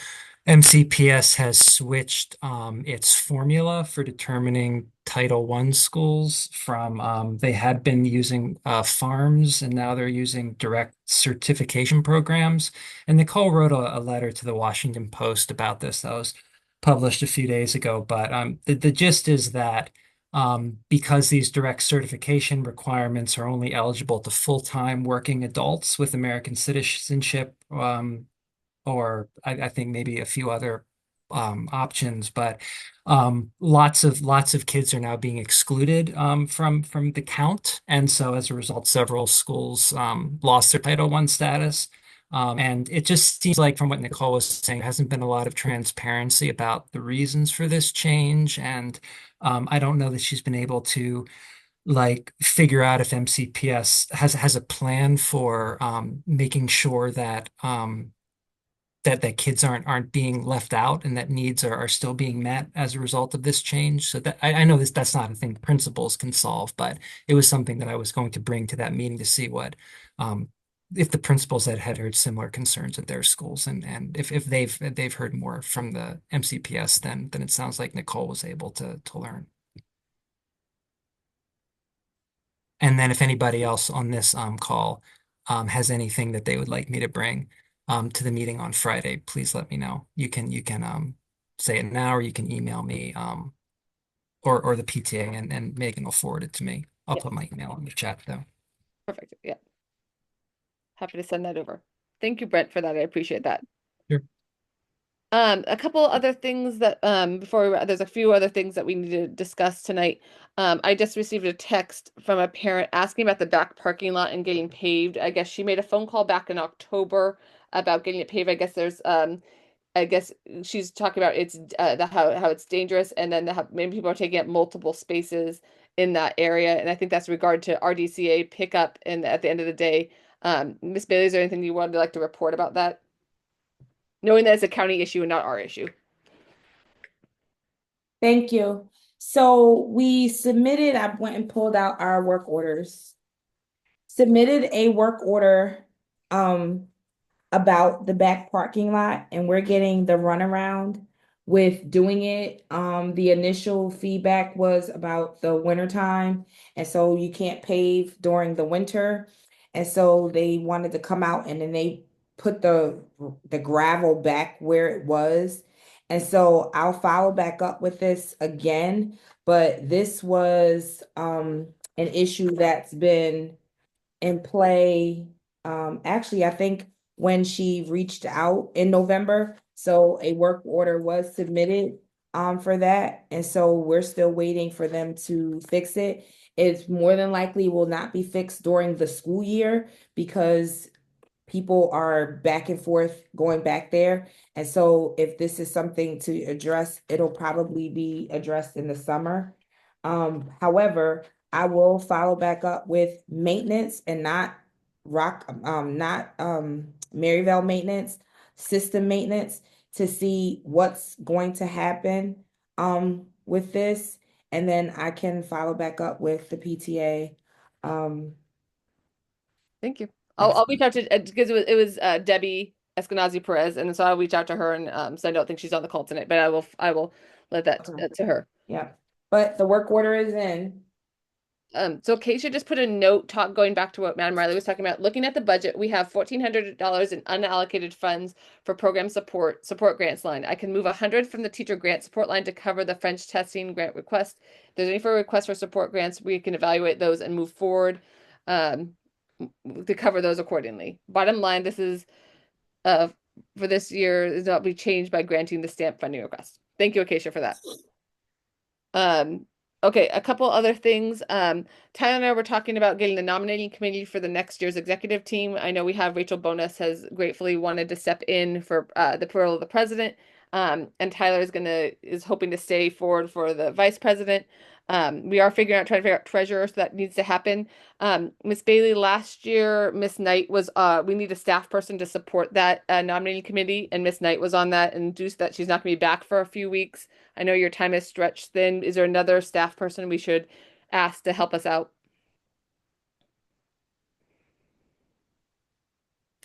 MCPS has switched its formula for determining Title I schools from they had been using farms and now they're using direct certification programs. And Nicole wrote a letter to the Washington Post about this that was published a few days ago. But the gist is that because these direct certification requirements are only eligible to full-time working adults with American citizenship, or I think maybe a few other options, but lots of kids are now being excluded from the count, and so as a result, several schools lost their Title I status. And it just seems like, from what Nicole was saying, there hasn't been a lot of transparency about the reasons for this change, and I don't know that she's been able to like figure out if MCPS has a plan for making sure that that kids aren't being left out and that needs are still being met as a result of this change. So that I know that's not a thing principals can solve, but it was something that I was going to bring to that meeting to see what if the principals had heard similar concerns at their schools and if they've heard more from the MCPS than it sounds like Nicole was able to learn. And then if anybody else on this call has anything that they would like me to bring to the meeting on Friday, please let me know. You can say it now or you can email me or the PTA and Megan will forward it to me. I'll Yeah. put my email in the chat though. Perfect. Yeah. Happy to send that over. Thank you, Brent, for that. I appreciate that. Sure. A couple other things that there's a few other things that we need to discuss tonight. I just received a text from a parent asking about the back parking lot and getting paved. I guess she made a phone call back in October about getting it paved. I guess she's talking about how it's dangerous, and then how maybe people are taking up multiple spaces in that area. And I think that's regard to RDCA pickup. And at the end of the day, Miss Bailey, is there anything you wanted to like to report about that? knowing that it's a county issue and not our issue. Thank you. So we submitted, I went and pulled out our work orders. Submitted a work order about the back parking lot, and we're getting the runaround with doing it. The initial feedback was about the winter time, and so you can't pave during the winter. And so they wanted to come out and then they put the gravel back where it was. And so I'll follow back up with this again, but this was an issue that's been in play. Actually, I think when she reached out in November, so a work order was submitted for that. And so we're still waiting for them to fix it. It's more than likely will not be fixed during the school year because people are back and forth going back there. And so if this is something to address, it'll probably be addressed in the summer. However, I will follow back up with maintenance and not Maryvale maintenance, system maintenance to see what's going to happen with this. And then I can follow back up with the PTA. Thank you. I'll reach out to because it was Debbie Eskenazi Perez, and so I'll reach out to her and so I don't think she's on the call tonight, but I will let that Okay. to her. Yeah, but the work order is in. So Keisha just put a note going back to what Madam Riley was talking about. Looking at the budget, we have $1,400 in unallocated funds for program support grants line. I can move 100 from the teacher grant support line to cover the French testing grant request. If there's any further requests for support grants, we can evaluate those and move forward to cover those accordingly. Bottom line, this is for this year is not be changed by granting the stamp funding request. Thank you, Acacia, for that. Okay, a couple other things. Tyler and I were talking about getting the nominating committee for the next year's executive team. I know we have Rachel Bonus has gratefully wanted to step in for the role of the president. And Tyler is hoping to stay forward for the vice president. We are trying to figure out treasurer, so that needs to happen. Miss Bailey, last year, Miss Knight was, we need a staff person to support that nominating committee, and Miss Knight was on that and due to that she's not going to be back for a few weeks. I know your time is stretched thin. Is there another staff person we should ask to help us out?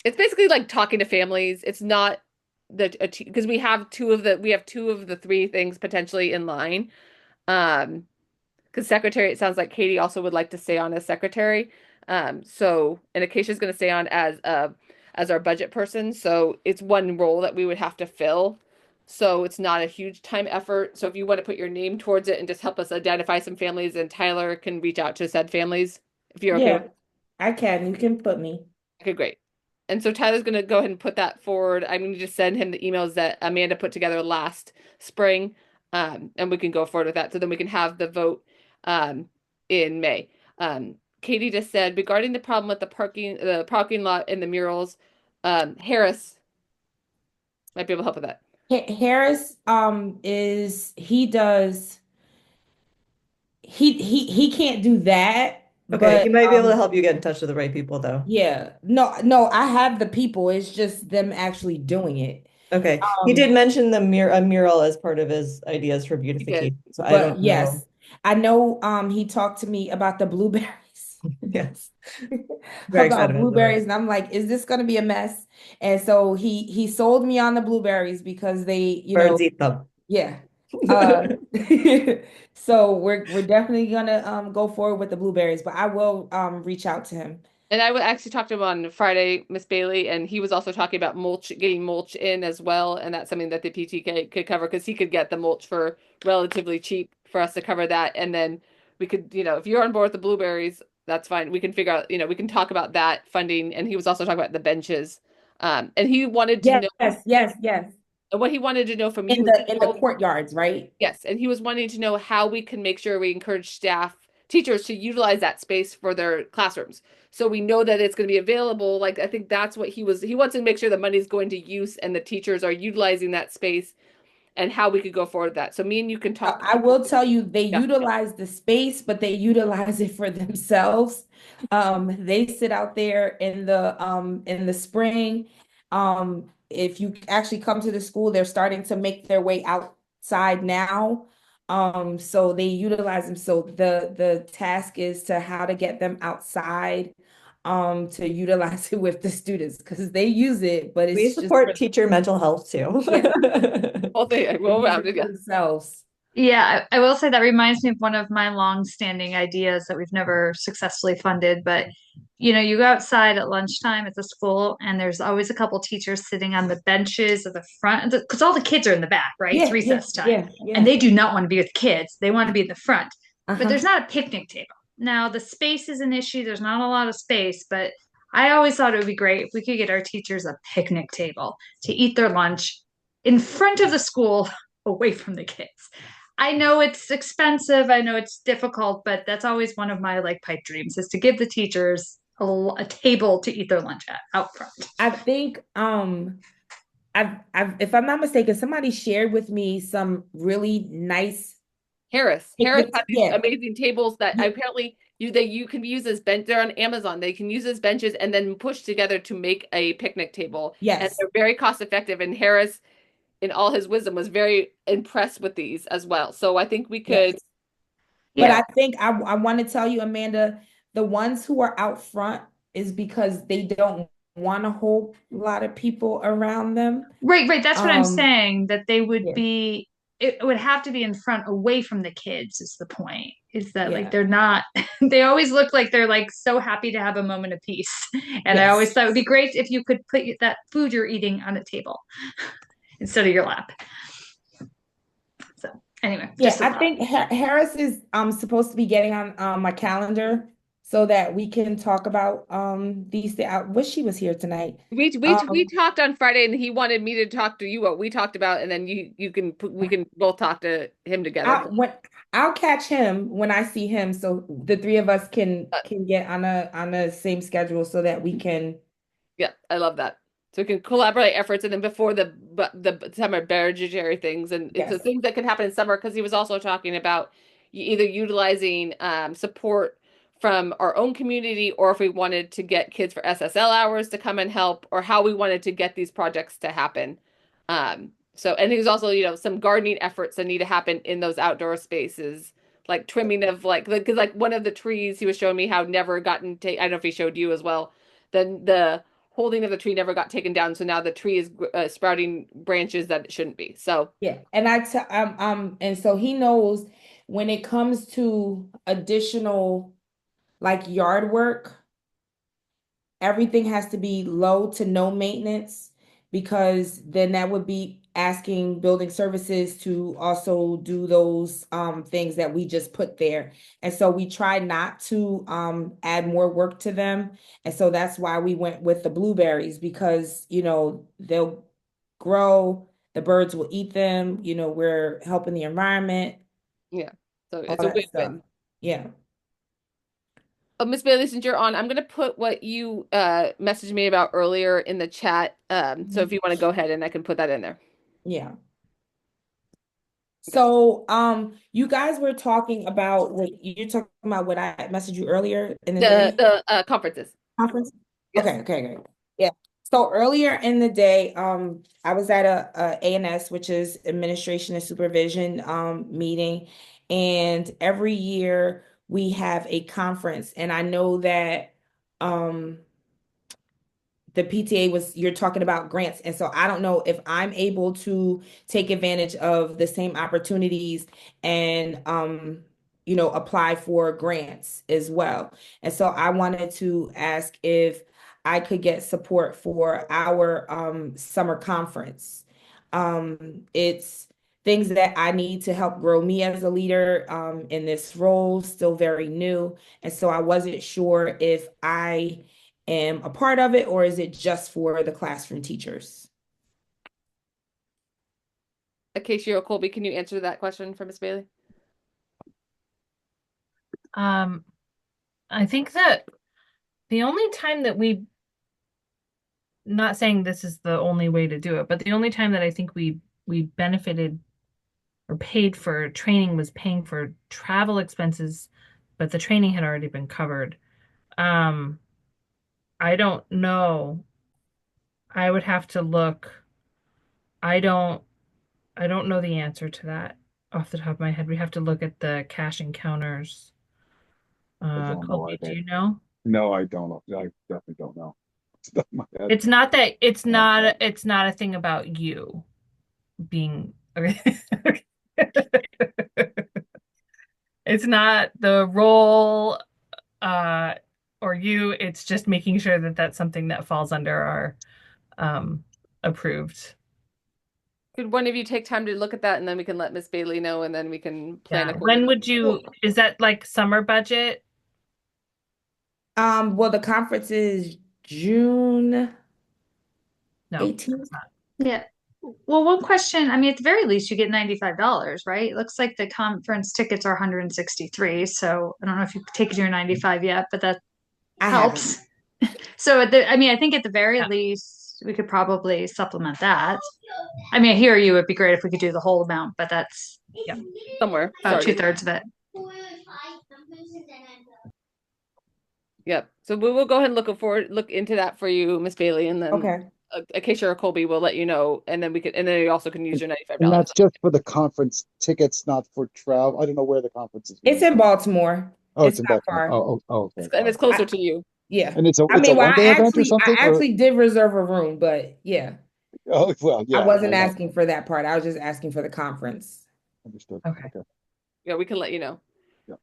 It's basically like talking to families. It's not because we have two of the three things potentially in line. Because secretary, it sounds like Katie also would like to stay on as secretary. So and Acacia's going to stay on as our budget person. So it's one role that we would have to fill. So it's not a huge time effort. So if you want to put your name towards it and just help us identify some families, and Tyler can reach out to said families if you're okay. Yeah, I can. You can put me. Okay, great. And so Tyler's going to go ahead and put that forward. I'm going to just send him the emails that Amanda put together last spring, and we can go forward with that. So then we can have the vote in May. Katie just said regarding the problem with the parking lot and the murals, Harris might be able to help with that. Harris is he can't do that, Okay, he but might be able to help you get in touch with the right people though. yeah. No, I have the people. It's just them actually doing it. Okay. He did mention a mural as part of his ideas for beautification. So I don't know. Yes, I know he talked to me about the blueberries. Yes. Very About excited about blueberries, and I'm like, is this gonna be a mess? And so he sold me on the blueberries because they, birds eat them. yeah. So we're definitely gonna go forward with the blueberries, but I will reach out to him. And I would actually talk to him on Friday, Miss Bailey, and he was also talking about getting mulch in as well, and that's something that the PTK could cover because he could get the mulch for relatively cheap for us to cover that, and then we could, if you're on board with the blueberries, that's fine. We can figure out, we can talk about that funding, and he was also talking about the benches, and he wanted to know. Yes. And what he wanted to know from you In the courtyards, right? Yes, and he was wanting to know how we can make sure we encourage teachers to utilize that space for their classrooms. So we know that it's going to be available. Like I think that's what he wants to make sure the money's going to use and the teachers are utilizing that space and how we could go forward with that. So me and you can talk. I will tell you they utilize the space, but they utilize it for themselves. They sit out there in the spring. if you actually come to the school, they're starting to make their way outside now. So they utilize them. So the task is to how to get them outside, to utilize it with the students because they use it, but We it's just support teacher mental health too. yeah, Whole thing, they well use it rounded, for yeah. themselves. Yeah, I will say that reminds me of one of my long-standing ideas that we've never successfully funded. But you go outside at lunchtime at the school, and there's always a couple teachers sitting on the benches at the front because all the kids are in the back, right? It's Yeah, yeah, recess time, yeah, and yeah. they do not want to be with kids. They want to be in the front. But Uh-huh. there's not a picnic table. Now, the space is an issue. There's not a lot of space, but I always thought it would be great if we could get our teachers a picnic table to eat their lunch in front of the school away from the kids. I know it's expensive. I know it's difficult, but that's always one of my like pipe dreams is to give the teachers a table to eat their lunch at out front. I think I've if I'm not mistaken, somebody shared with me some really nice Harris picnic. had these Yeah, amazing tables that yeah, apparently you can use as bench. They're on Amazon. They can use as benches and then push together to make a picnic table. And yes, they're very cost effective. And Harris, in all his wisdom, was very impressed with these as well. So I think we yes. could, But yeah, I think I want to tell you, Amanda, the ones who are out front is because they don't want a whole lot of people around them. Right. That's what I'm Um, saying, that they would yeah, be, it would have to be in front away from the kids, is the point. Is that like yeah, they're not, they always look like they're like so happy to have a moment of peace. And I always yes. thought it would be great if you could put that food you're eating on a table instead of your lap. So, anyway, Yeah, just a I thought. think Harris is supposed to be getting on my calendar so that we can talk about these things. I wish she was here tonight. we Um, talked on Friday, and he wanted me to talk to you what we talked about, and then we can both talk to him together. I'll catch him when I see him, so the three of us Uh, can get on a same schedule so that we can. yeah, I love that. So we can collaborate efforts, and then before the summer budgetary things, and it's the Yes. things that can happen in summer because he was also talking about either utilizing support from our own community, or if we wanted to get kids for SSL hours to come and help, or how we wanted to get these projects to happen. So and there's also some gardening efforts that need to happen in those outdoor spaces, like trimming of because like one of the trees he was showing me how never gotten I don't know if he showed you as well. Then the holding of the tree never got taken down, so now the tree is sprouting branches that it shouldn't be. So Yeah, and and so he knows when it comes to additional like yard work, everything has to be low to no maintenance because then that would be asking building services to also do those things that we just put there. And so we try not to add more work to them. And so that's why we went with the blueberries because, they'll grow, the birds will eat them, we're helping the environment, yeah, so all it's a that stuff. win-win. Yeah. Oh, Miss Bailey, since you're on, I'm gonna put what you messaged me about earlier in the chat. So if Mhm. you want to go ahead and I can put that in there. Yeah. Okay. So, you guys were talking about what you're talking about what I messaged you earlier in the day The conferences. conference. Yes. Okay, okay, great. Yeah. So earlier in the day, I was at a ANS, which is Administration and Supervision meeting, and every year we have a conference, and I know that um the PTA you're talking about grants. And so I don't know if I'm able to take advantage of the same opportunities and, apply for grants as well. And so I wanted to ask if I could get support for our summer conference. It's things that I need to help grow me as a leader in this role, still very new. And so I wasn't sure if I am a part of it, or is it just for the classroom teachers? Acacia Colby, can you answer that question for Miss Bailey? Um, I think that the only time that not saying this is the only way to do it, but the only time that I think we benefited or paid for training was paying for travel expenses, but the training had already been covered. Um, I don't know. I would have to look. I don't I don't know the answer to that off the top of my head. We have to look at the cash encounters. I don't know Colby, do either. you know? No, I don't know. I definitely don't know. It's not my head. It's not that it's not a thing about you being okay. It's not the role uh or you, it's just making sure that that's something that falls under our approved. Could one of you take time to look at that and then we can let Miss Bailey know and then we can plan Yeah. accordingly? When would you, is that like summer budget? Well, the conference is June No, 18th. it's not. Yeah. Well, one question, I mean, at the very least, you get $95, right? It looks like the conference tickets are 163. So I don't know if you've taken your 95 yet, but that I haven't. helps. So I mean, I think at the very Yeah. least, we could probably supplement that. I mean, I hear you, it'd be great if we could do the whole amount, but that's Yeah. Somewhere about started. 2/3 of it. Yep. So we will go ahead and look into that for you, Miss Bailey, and then Okay. Acacia or Colby will let you know, and then and then you also can use your $95. And that's just for the conference tickets, not for travel. I don't know where the conference is. It's in Baltimore. Oh, it's It's in not Baltimore. far. Okay. And All it's right. closer to you. Yeah. And it's I a mean, well, one day event or something? I actually did reserve a room, but yeah, Oh, well, I yeah, wasn't I know. asking for that part. I was just asking for the conference. Understood. Okay. Okay. Yeah, we can let you know. Yeah.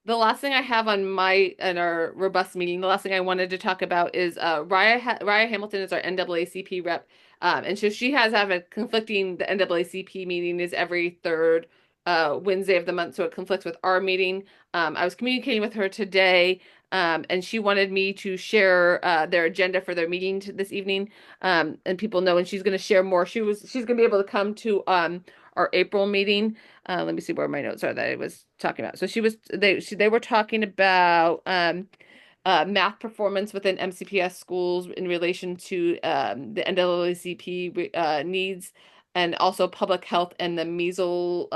The last thing I have on our robust meeting, the last thing I wanted to talk about is Raya Hamilton is our NAACP rep, and so she has have a conflicting. The NAACP meeting is every third Wednesday of the month, so it conflicts with our meeting. I was communicating with her today, and she wanted me to share their agenda for their meeting this evening, and people know. And she's going to share more. She's going to be able to come to our April meeting. Let me see where my notes are that I was talking about. So they were talking about math performance within MCPS schools in relation to the NAACP needs, and also public health and the measles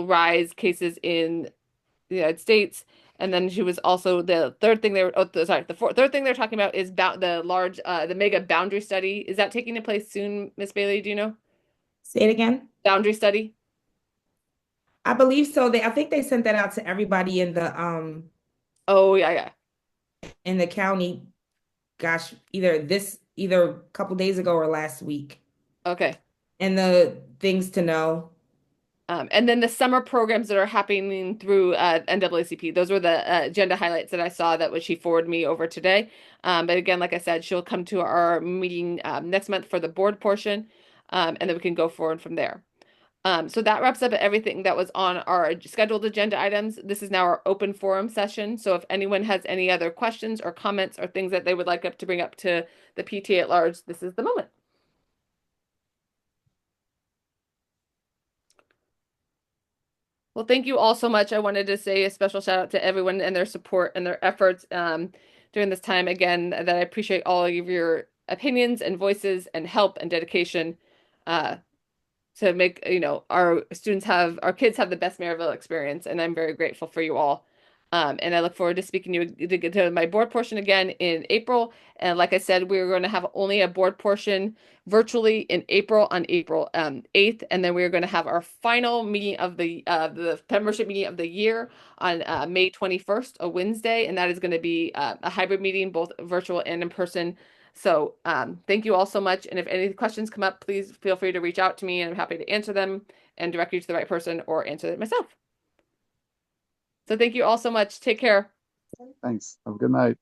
rise cases in the United States. And then she was also the third thing they were. Oh, sorry, third thing they're talking about is about the mega boundary study. Is that taking place soon, Miss Bailey? Do you know? Say it again. Boundary study. I believe so. I think they sent that out to everybody Oh yeah, yeah. in the county. Gosh, either a couple days ago or last week. Okay. And the things to know. And then the summer programs that are happening through NAACP. Those were the agenda highlights that I saw that she forwarded me over today. But again, like I said, she'll come to our meeting next month for the board portion, and then we can go forward from there. So that wraps up everything that was on our scheduled agenda items. This is now our open forum session. So if anyone has any other questions or comments or things that they would like to bring up to the PTA at large, this is the moment. Well, thank you all so much. I wanted to say a special shout out to everyone and their support and their efforts during this time. Again, that I appreciate all of your opinions and voices and help and dedication to make, our kids have the best Maryville experience. And I'm very grateful for you all. And I look forward to speaking to you to get to my board portion again in April. And like I said, we're going to have only a board portion virtually in April on April 8th. And then we're going to have our final meeting of the membership meeting of the year on May 21st, a Wednesday. And that is going to be a hybrid meeting, both virtual and in person. So thank you all so much. And if any questions come up, please feel free to reach out to me and I'm happy to answer them and direct you to the right person or answer it myself. So thank you all so much. Take care. Thanks. Have a good night.